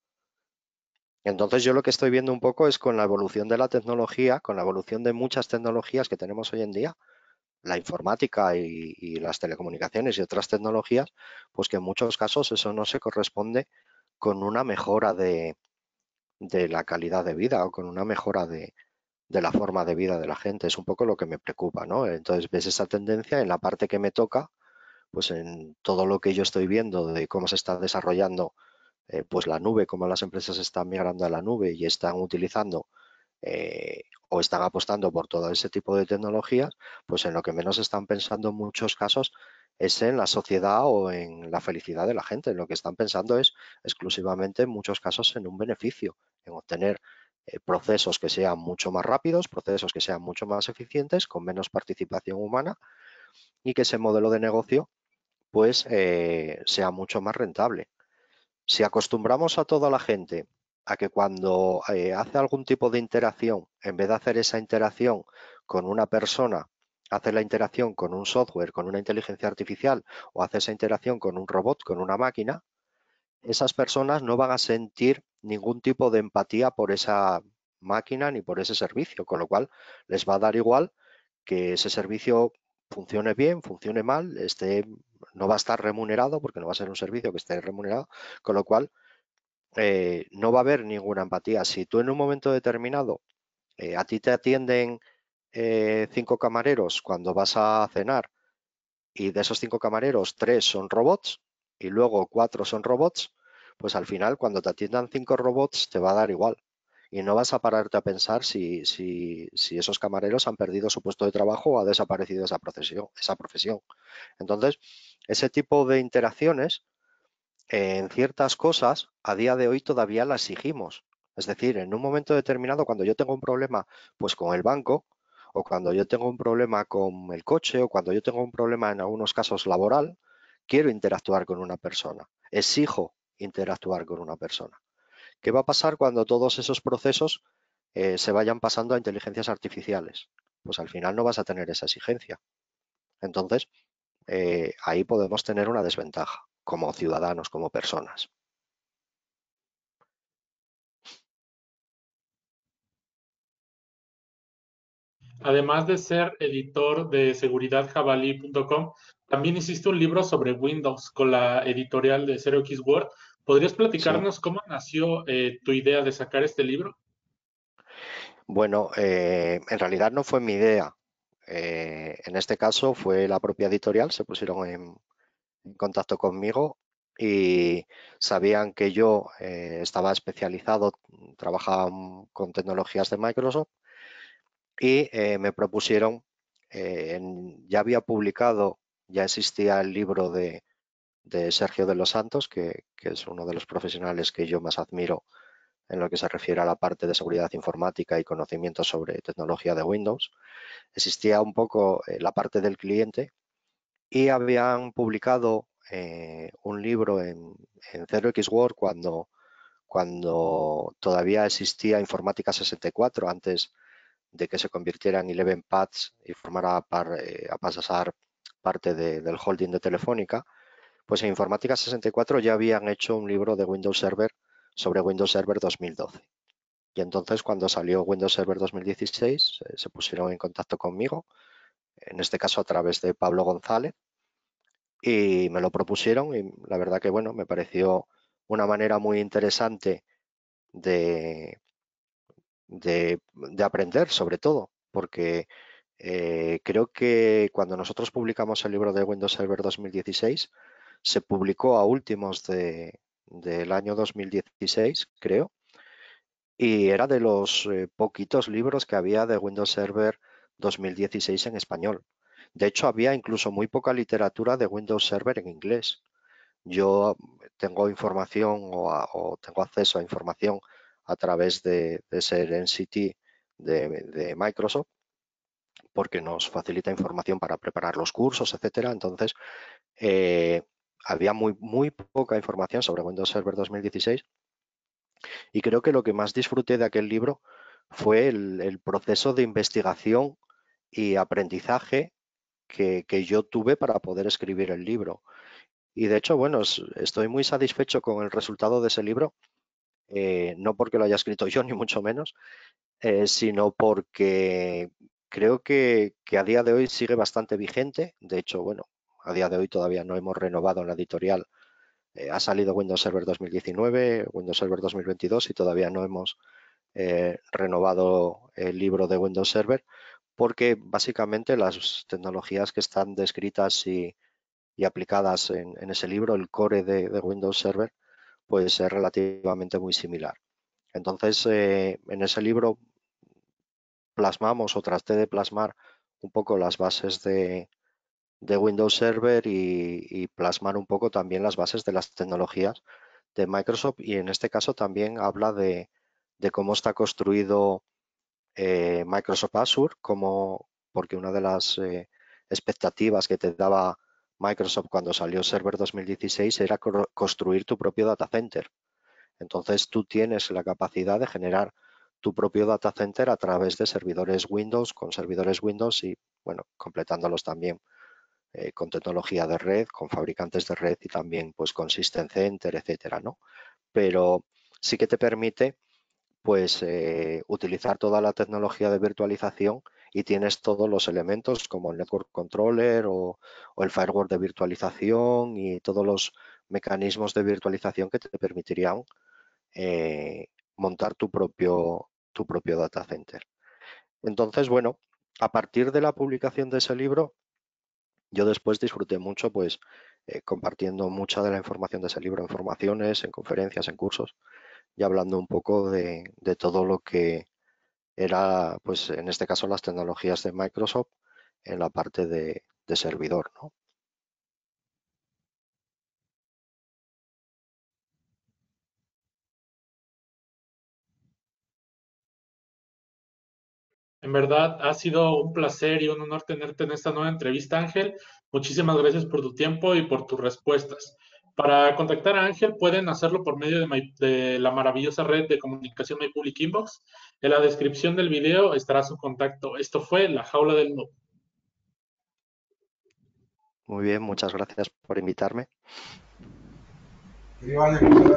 Entonces yo lo que estoy viendo un poco es con la evolución de la tecnología, con la evolución de muchas tecnologías que tenemos hoy en día, la informática y las telecomunicaciones y otras tecnologías, pues que en muchos casos eso no se corresponde con una mejora de la calidad de vida o con una mejora de la forma de vida de la gente. Es un poco lo que me preocupa, ¿no? Entonces ves esa tendencia en la parte que me toca, pues en todo lo que yo estoy viendo de cómo se está desarrollando pues la nube, cómo las empresas están migrando a la nube y están utilizando o están apostando por todo ese tipo de tecnologías, pues en lo que menos están pensando en muchos casos es en la sociedad o en la felicidad de la gente. Lo que están pensando es exclusivamente en muchos casos en un beneficio, en obtener procesos que sean mucho más rápidos, procesos que sean mucho más eficientes, con menos participación humana y que ese modelo de negocio pues sea mucho más rentable. Si acostumbramos a toda la gente a que cuando hace algún tipo de interacción, en vez de hacer esa interacción con una persona, hace la interacción con un software, con una inteligencia artificial o hace esa interacción con un robot, con una máquina, esas personas no van a sentir ningún tipo de empatía por esa máquina ni por ese servicio, con lo cual les va a dar igual que ese servicio funcione bien, funcione mal, no va a estar remunerado porque no va a ser un servicio que esté remunerado, con lo cual no va a haber ninguna empatía. Si tú en un momento determinado a ti te atienden 5 camareros cuando vas a cenar y de esos 5 camareros 3 son robots y luego 4 son robots, pues al final cuando te atiendan 5 robots te va a dar igual. Y no vas a pararte a pensar si esos camareros han perdido su puesto de trabajo o ha desaparecido esa profesión. Entonces, ese tipo de interacciones en ciertas cosas a día de hoy todavía las exigimos. Es decir, en un momento determinado, cuando yo tengo un problema pues con el banco, o cuando yo tengo un problema con el coche, o cuando yo tengo un problema en algunos casos laboral, quiero interactuar con una persona. Exijo interactuar con una persona. ¿Qué va a pasar cuando todos esos procesos se vayan pasando a inteligencias artificiales? Pues al final no vas a tener esa exigencia. Entonces, ahí podemos tener una desventaja como ciudadanos, como personas. Además de ser editor de seguridadjabalí.com, también hiciste un libro sobre Windows con la editorial de 0x Word. ¿Podrías Sí. platicarnos cómo nació tu idea de sacar este libro? Bueno, en realidad no fue mi idea. En este caso fue la propia editorial, se pusieron en contacto conmigo y sabían que yo estaba especializado, trabajaba con tecnologías de Microsoft y me propusieron, ya había publicado, ya existía el libro de Sergio de los Santos, que es uno de los profesionales que yo más admiro en lo que se refiere a la parte de seguridad informática y conocimientos sobre tecnología de Windows. Existía un poco la parte del cliente y habían publicado un libro en 0x Word cuando todavía existía Informática 64, antes de que se convirtiera en 11pads y formara a pasar parte del holding de Telefónica. Pues en Informática 64 ya habían hecho un libro de Windows Server sobre Windows Server 2012. Y entonces cuando salió Windows Server 2016 se pusieron en contacto conmigo, en este caso a través de Pablo González, y me lo propusieron y la verdad que bueno, me pareció una manera muy interesante de, de aprender sobre todo, porque creo que cuando nosotros publicamos el libro de Windows Server 2016, se publicó a últimos del año 2016, creo, y era de los poquitos libros que había de Windows Server 2016 en español. De hecho, había incluso muy poca literatura de Windows Server en inglés. Yo tengo información o tengo acceso a información a través de Serendipity de Microsoft, porque nos facilita información para preparar los cursos, etcétera. Entonces, eh, había muy poca información sobre Windows Server 2016 y creo que lo que más disfruté de aquel libro fue el proceso de investigación y aprendizaje que yo tuve para poder escribir el libro. Y de hecho, bueno, estoy muy satisfecho con el resultado de ese libro, no porque lo haya escrito yo, ni mucho menos, sino porque creo que a día de hoy sigue bastante vigente. De hecho, bueno, a día de hoy todavía no hemos renovado en la editorial. Ha salido Windows Server 2019, Windows Server 2022 y todavía no hemos renovado el libro de Windows Server porque básicamente las tecnologías que están descritas y aplicadas en ese libro, el core de Windows Server, pues es relativamente muy similar. Entonces, en ese libro plasmamos o traté de plasmar un poco las bases Windows Server y plasmar un poco también las bases de las tecnologías de Microsoft, y en este caso también habla de cómo está construido Microsoft Azure, porque una de las expectativas que te daba Microsoft cuando salió Server 2016 era construir tu propio data center. Entonces tú tienes la capacidad de generar tu propio data center a través de servidores Windows, con servidores Windows y, bueno, completándolos también con tecnología de red, con fabricantes de red y también pues con System Center, etcétera, ¿no? Pero sí que te permite pues utilizar toda la tecnología de virtualización y tienes todos los elementos como el Network Controller o el Firewall de virtualización y todos los mecanismos de virtualización que te permitirían montar tu propio data center. Entonces, bueno, a partir de la publicación de ese libro, yo después disfruté mucho, pues, compartiendo mucha de la información de ese libro en formaciones, en conferencias, en cursos, y hablando un poco de todo lo que era, pues, en este caso, las tecnologías de Microsoft en la parte de servidor, ¿no? En verdad, ha sido un placer y un honor tenerte en esta nueva entrevista, Ángel. Muchísimas gracias por tu tiempo y por tus respuestas. Para contactar a Ángel pueden hacerlo por medio de la maravillosa red de comunicación My Public Inbox. En la descripción del video estará su contacto. Esto fue La Jaula del Noob. Muy bien, muchas gracias por invitarme. Sí, vale, muchas gracias.